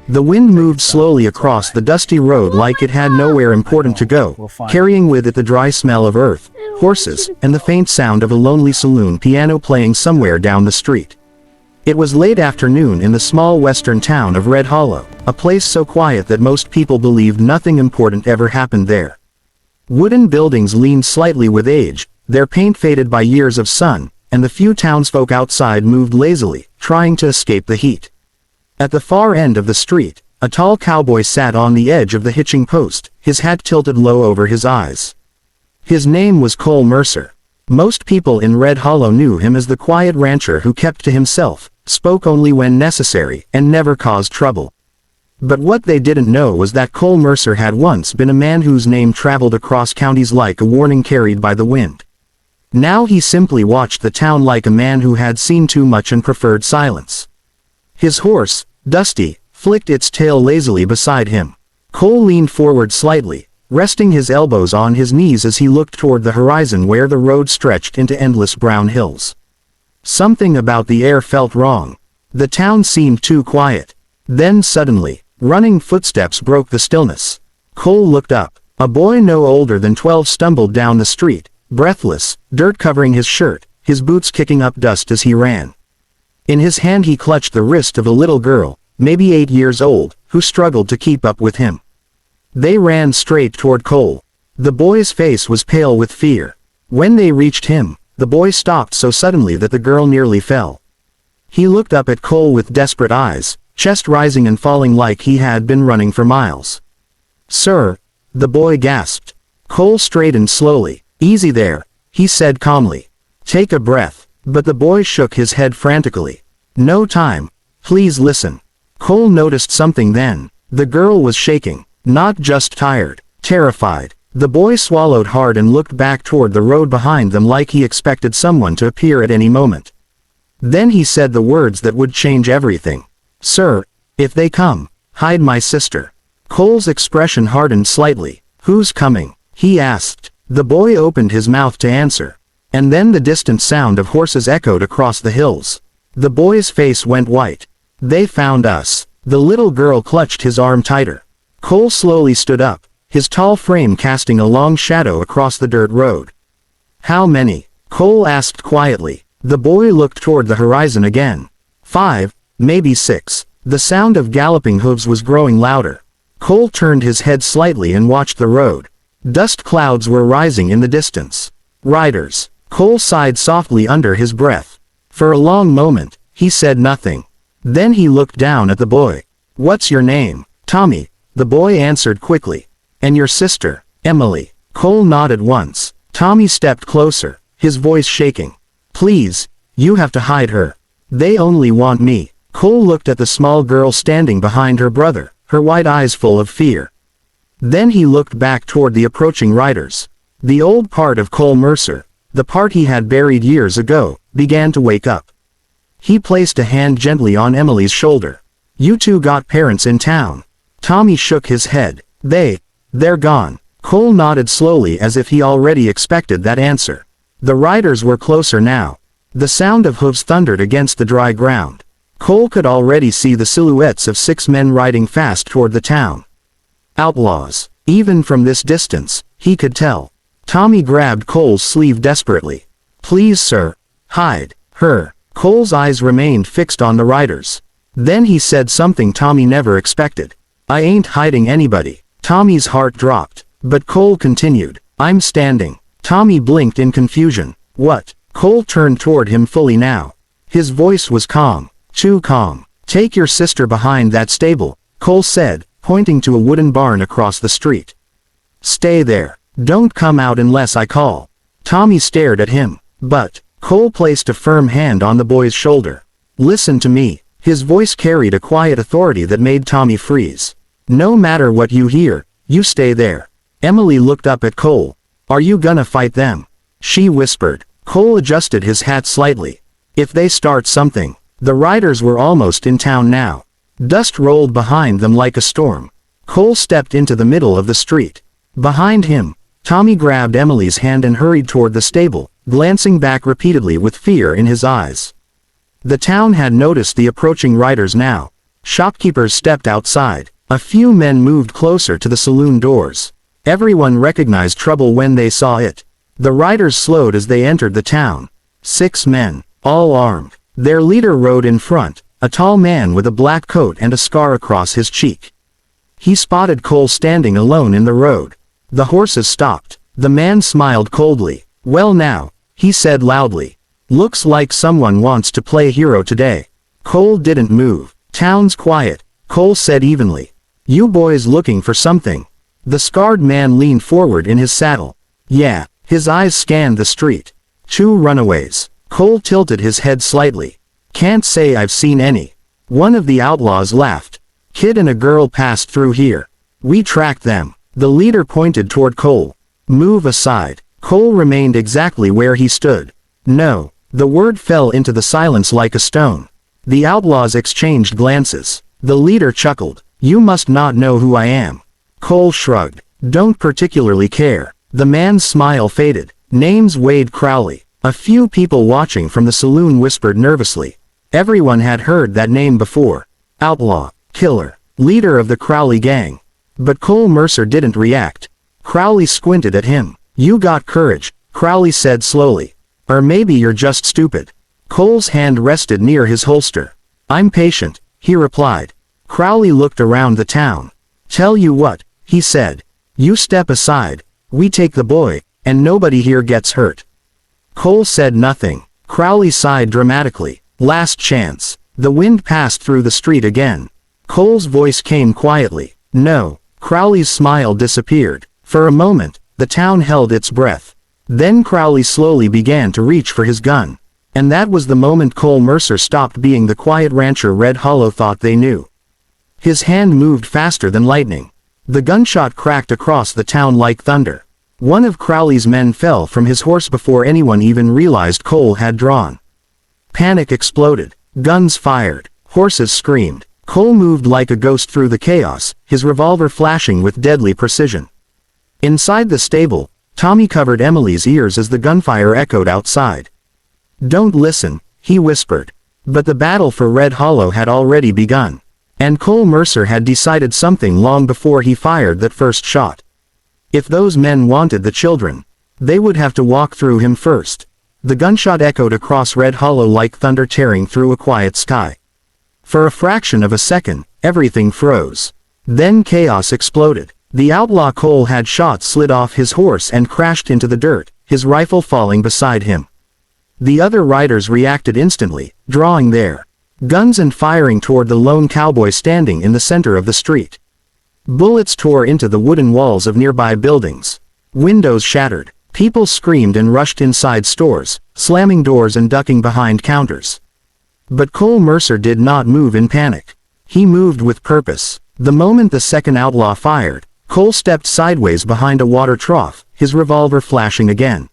The wind moved slowly across the dusty road like it had nowhere important to go, carrying with it the dry smell of earth, horses, and the faint sound of a lonely saloon piano playing somewhere down the street. It was late afternoon in the small western town of Red Hollow, a place so quiet that most people believed nothing important ever happened there. Wooden buildings leaned slightly with age, their paint faded by years of sun, and the few townsfolk outside moved lazily, trying to escape the heat. At the far end of the street, a tall cowboy sat on the edge of the hitching post, his hat tilted low over his eyes. His name was Cole Mercer. Most people in Red Hollow knew him as the quiet rancher who kept to himself, spoke only when necessary, and never caused trouble. But what they didn't know was that Cole Mercer had once been a man whose name traveled across counties like a warning carried by the wind. Now he simply watched the town like a man who had seen too much and preferred silence. His horse, Dusty, flicked its tail lazily beside him. Cole leaned forward slightly, resting his elbows on his knees as he looked toward the horizon where the road stretched into endless brown hills. Something about the air felt wrong. The town seemed too quiet. Then suddenly, running footsteps broke the stillness. Cole looked up. A boy no older than 12 stumbled down the street, breathless, dirt covering his shirt, his boots kicking up dust as he ran. In his hand he clutched the wrist of a little girl, maybe 8 years old, who struggled to keep up with him. They ran straight toward Cole. The boy's face was pale with fear. When they reached him, the boy stopped so suddenly that the girl nearly fell. He looked up at Cole with desperate eyes, chest rising and falling like he had been running for miles. "Sir," the boy gasped. Cole straightened slowly. "Easy there," he said calmly. "Take a breath." But the boy shook his head frantically. "No time. Please listen." Cole noticed something then. The girl was shaking. Not just tired, terrified. The boy swallowed hard and looked back toward the road behind them like he expected someone to appear at any moment. Then he said the words that would change everything. "Sir, if they come, hide my sister." Cole's expression hardened slightly. "Who's coming?" he asked. The boy opened his mouth to answer. And then the distant sound of horses echoed across the hills. The boy's face went white. "They found us." The little girl clutched his arm tighter. Cole slowly stood up, his tall frame casting a long shadow across the dirt road. "How many?" Cole asked quietly. The boy looked toward the horizon again. 5, maybe 6. The sound of galloping hooves was growing louder. Cole turned his head slightly and watched the road. Dust clouds were rising in the distance. "Riders." Cole sighed softly under his breath. For a long moment, he said nothing. Then he looked down at the boy. "What's your name?" "Tommy," the boy answered quickly. "And your sister?" "Emily." Cole nodded once. Tommy stepped closer, his voice shaking. "Please, you have to hide her. They only want me." Cole looked at the small girl standing behind her brother, her wide eyes full of fear. Then he looked back toward the approaching riders. The old part of Cole Mercer, the part he had buried years ago, began to wake up. He placed a hand gently on Emily's shoulder. "You two got parents in town?" Tommy shook his head. They're gone." Cole nodded slowly as if he already expected that answer. The riders were closer now. The sound of hooves thundered against the dry ground. Cole could already see the silhouettes of 6 men riding fast toward the town. Outlaws. Even from this distance, he could tell. Tommy grabbed Cole's sleeve desperately. "Please, sir. Hide her." Cole's eyes remained fixed on the riders. Then he said something Tommy never expected. "I ain't hiding anybody." Tommy's heart dropped. But Cole continued. "I'm standing." Tommy blinked in confusion. "What?" Cole turned toward him fully now. His voice was calm. Too calm. "Take your sister behind that stable," Cole said, pointing to a wooden barn across the street. "Stay there. Don't come out unless I call." Tommy stared at him. "But," Cole placed a firm hand on the boy's shoulder. "Listen to me." His voice carried a quiet authority that made Tommy freeze. "No matter what you hear, you stay there." Emily looked up at Cole. "Are you gonna fight them?" she whispered. Cole adjusted his hat slightly. "If they start something." The riders were almost in town now. Dust rolled behind them like a storm. Cole stepped into the middle of the street. Behind him, Tommy grabbed Emily's hand and hurried toward the stable, glancing back repeatedly with fear in his eyes. The town had noticed the approaching riders now. Shopkeepers stepped outside. A few men moved closer to the saloon doors. Everyone recognized trouble when they saw it. The riders slowed as they entered the town. 6 men, all armed. Their leader rode in front, a tall man with a black coat and a scar across his cheek. He spotted Cole standing alone in the road. The horses stopped. The man smiled coldly. "Well now," he said loudly. "Looks like someone wants to play hero today." Cole didn't move. "Town's quiet," Cole said evenly. "You boys looking for something?" The scarred man leaned forward in his saddle. "Yeah." His eyes scanned the street. 2 runaways. Cole tilted his head slightly. "Can't say I've seen any." One of the outlaws laughed. "Kid and a girl passed through here. We tracked them." The leader pointed toward Cole. "Move aside." Cole remained exactly where he stood. "No." The word fell into the silence like a stone. The outlaws exchanged glances. The leader chuckled. "You must not know who I am." Cole shrugged. "Don't particularly care." The man's smile faded. "Name's Wade Crowley." A few people watching from the saloon whispered nervously. Everyone had heard that name before. Outlaw, killer, leader of the Crowley gang. But Cole Mercer didn't react. Crowley squinted at him. "You got courage," Crowley said slowly. "Or maybe you're just stupid." Cole's hand rested near his holster. "I'm patient," he replied. Crowley looked around the town. "Tell you what," he said. "You step aside. We take the boy, and nobody here gets hurt." Cole said nothing. Crowley sighed dramatically. "Last chance." The wind passed through the street again. Cole's voice came quietly. "No." Crowley's smile disappeared. For a moment, the town held its breath. Then Crowley slowly began to reach for his gun. And that was the moment Cole Mercer stopped being the quiet rancher Red Hollow thought they knew. His hand moved faster than lightning. The gunshot cracked across the town like thunder. One of Crowley's men fell from his horse before anyone even realized Cole had drawn. Panic exploded. Guns fired. Horses screamed. Cole moved like a ghost through the chaos, his revolver flashing with deadly precision. Inside the stable, Tommy covered Emily's ears as the gunfire echoed outside. "Don't listen," he whispered. But the battle for Red Hollow had already begun. And Cole Mercer had decided something long before he fired that first shot. If those men wanted the children, they would have to walk through him first. The gunshot echoed across Red Hollow like thunder tearing through a quiet sky. For a fraction of a second, everything froze. Then chaos exploded. The outlaw Cole had shot slid off his horse and crashed into the dirt, his rifle falling beside him. The other riders reacted instantly, drawing their guns and firing toward the lone cowboy standing in the center of the street. Bullets tore into the wooden walls of nearby buildings. Windows shattered. People screamed and rushed inside stores, slamming doors and ducking behind counters. But Cole Mercer did not move in panic. He moved with purpose. The moment the second outlaw fired, Cole stepped sideways behind a water trough, his revolver flashing again.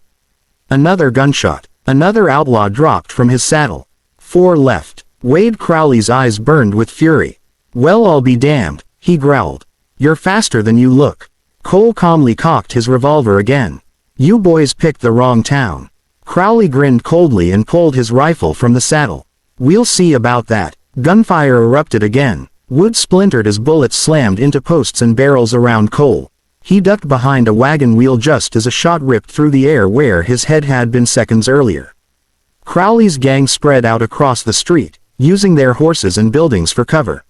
Another gunshot. Another outlaw dropped from his saddle. 4 left. Wade Crowley's eyes burned with fury. "Well, I'll be damned," he growled. "You're faster than you look." Cole calmly cocked his revolver again. "You boys picked the wrong town." Crowley grinned coldly and pulled his rifle from the saddle. "We'll see about that." Gunfire erupted again. Wood splintered as bullets slammed into posts and barrels around Cole. He ducked behind a wagon wheel just as a shot ripped through the air where his head had been seconds earlier. Crowley's gang spread out across the street, using their horses and buildings for cover.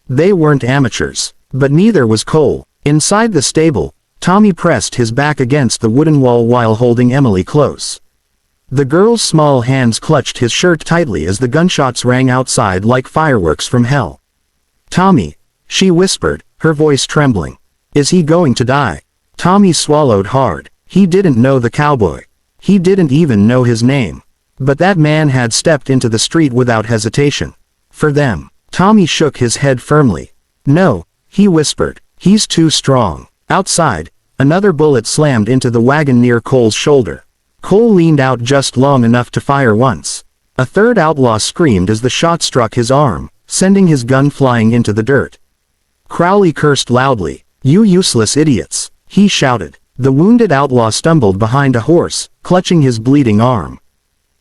They weren't amateurs, but neither was Cole. Inside the stable, Tommy pressed his back against the wooden wall while holding Emily close. The girl's small hands clutched his shirt tightly as the gunshots rang outside like fireworks from hell. "Tommy," she whispered, her voice trembling. "Is he going to die?" Tommy swallowed hard. He didn't know the cowboy. He didn't even know his name. But that man had stepped into the street without hesitation. For them. Tommy shook his head firmly. "No," he whispered. "He's too strong." Outside, another bullet slammed into the wagon near Cole's shoulder. Cole leaned out just long enough to fire once. A third outlaw screamed as the shot struck his arm, sending his gun flying into the dirt. Crowley cursed loudly. "You useless idiots," he shouted. The wounded outlaw stumbled behind a horse, clutching his bleeding arm.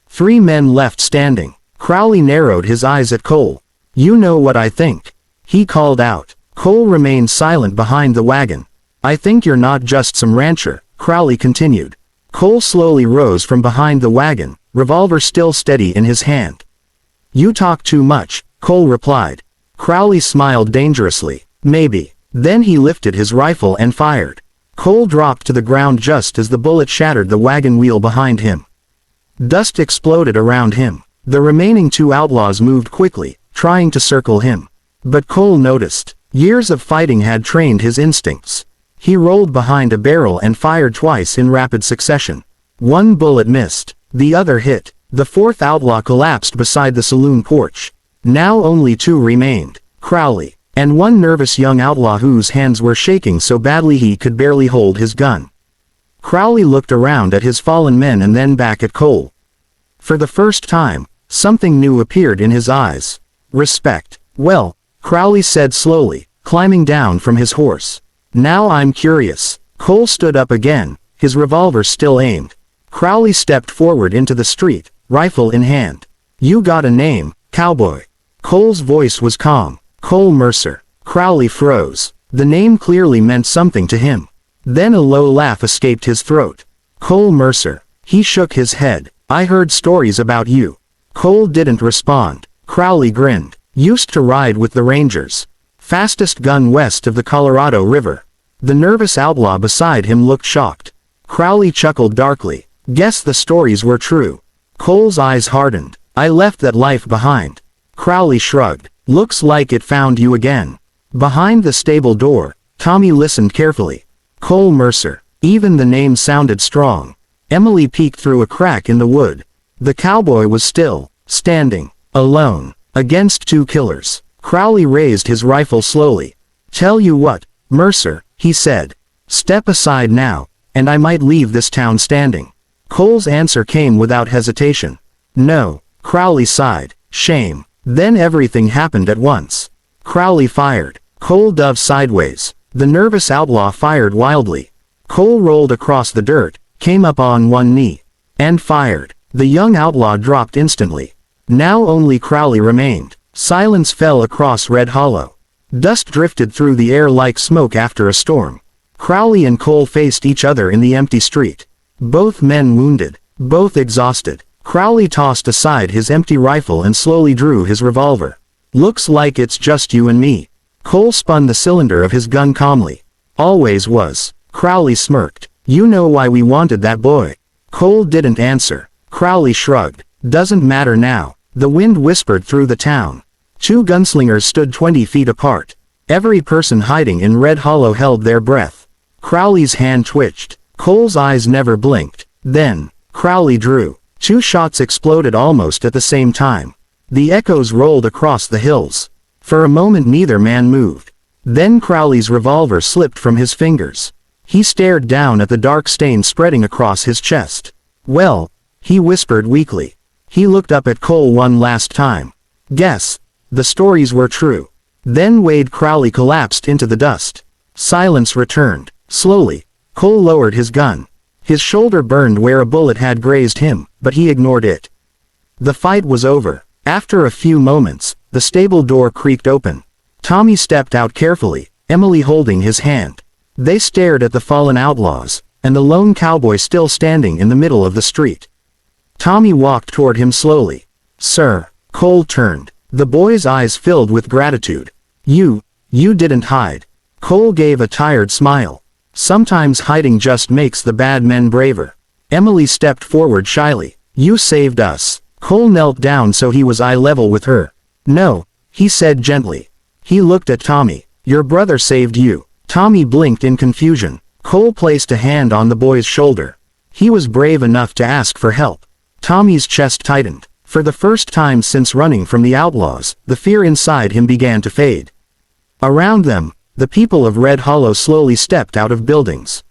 3 men left standing. Crowley narrowed his eyes at Cole. "You know what I think." he called out. Cole remained silent behind the wagon. I think you're not just some rancher, Crowley continued. Cole slowly rose from behind the wagon, revolver still steady in his hand. You talk too much, Cole replied. Crowley smiled dangerously. Maybe. Then he lifted his rifle and fired. Cole dropped to the ground just as the bullet shattered the wagon wheel behind him. Dust exploded around him. The remaining two outlaws moved quickly, trying to circle him. But Cole noticed. Years of fighting had trained his instincts. He rolled behind a barrel and fired twice in rapid succession. One bullet missed. The other hit. The fourth outlaw collapsed beside the saloon porch. Now only two remained. Crowley, and one nervous young outlaw whose hands were shaking so badly he could barely hold his gun. Crowley looked around at his fallen men and then back at Cole. For the first time, something new appeared in his eyes. Respect. Well, Crowley said slowly, climbing down from his horse. Now I'm curious. Cole stood up again, his revolver still aimed. Crowley stepped forward into the street, rifle in hand. You got a name, Cowboy. Cole's voice was calm. Cole Mercer. Crowley froze. The name clearly meant something to him. Then a low laugh escaped his throat. Cole Mercer. He shook his head. I heard stories about you. Cole didn't respond. Crowley grinned. Used to ride with the Rangers. Fastest gun west of the Colorado River. The nervous outlaw beside him looked shocked. Crowley chuckled darkly. Guess the stories were true. Cole's eyes hardened. I left that life behind. Crowley shrugged. Looks like it found you again. Behind the stable door, Tommy listened carefully. Cole Mercer. Even the name sounded strong. Emily peeked through a crack in the wood. The cowboy was still, standing, alone, against two killers. Crowley raised his rifle slowly. Tell you what, Mercer, he said. Step aside now, and I might leave this town standing. Cole's answer came without hesitation. No, Crowley sighed. Shame. Then everything happened at once. Crowley fired. Cole dove sideways. The nervous outlaw fired wildly. Cole rolled across the dirt, came up on one knee, and fired. The young outlaw dropped instantly. Now only Crowley remained. Silence fell across Red Hollow. Dust drifted through the air like smoke after a storm. Crowley and Cole faced each other in the empty street. Both men wounded, both exhausted. Crowley tossed aside his empty rifle and slowly drew his revolver. Looks like it's just you and me. Cole spun the cylinder of his gun calmly. Always was. Crowley smirked. You know why we wanted that boy. Cole didn't answer. Crowley shrugged. Doesn't matter now. The wind whispered through the town. Two gunslingers stood 20 feet apart. Every person hiding in Red Hollow held their breath. Crowley's hand twitched. Cole's eyes never blinked. Then, Crowley drew. Two shots exploded almost at the same time. The echoes rolled across the hills. For a moment neither man moved. Then Crowley's revolver slipped from his fingers. He stared down at the dark stain spreading across his chest. Well, he whispered weakly. He looked up at Cole one last time. Guess. The stories were true. Then Wade Crowley collapsed into the dust. Silence returned. Slowly, Cole lowered his gun. His shoulder burned where a bullet had grazed him, but he ignored it. The fight was over. After a few moments, the stable door creaked open. Tommy stepped out carefully, Emily holding his hand. They stared at the fallen outlaws, and the lone cowboy still standing in the middle of the street. Tommy walked toward him slowly. Sir. Cole turned. The boy's eyes filled with gratitude. You didn't hide. Cole gave a tired smile. Sometimes hiding just makes the bad men braver. Emily stepped forward shyly. You saved us. Cole knelt down so he was eye level with her. No, he said gently. He looked at Tommy. Your brother saved you. Tommy blinked in confusion. Cole placed a hand on the boy's shoulder. He was brave enough to ask for help. Tommy's chest tightened. For the first time since running from the outlaws, the fear inside him began to fade. Around them, the people of Red Hollow slowly stepped out of buildings.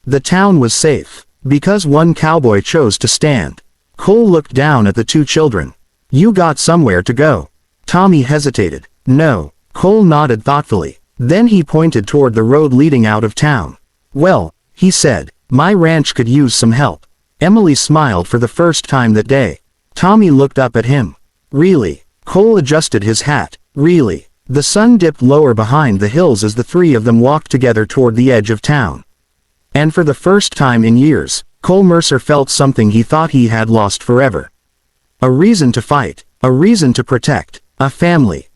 The town was safe, because one cowboy chose to stand. Cole looked down at the two children. You got somewhere to go. Tommy hesitated. No. Cole nodded thoughtfully. Then he pointed toward the road leading out of town. Well, he said, my ranch could use some help. Emily smiled for the first time that day. Tommy looked up at him. Really? Cole adjusted his hat. Really? The sun dipped lower behind the hills as the three of them walked together toward the edge of town. And for the first time in years, Cole Mercer felt something he thought he had lost forever. A reason to fight, a reason to protect, a family.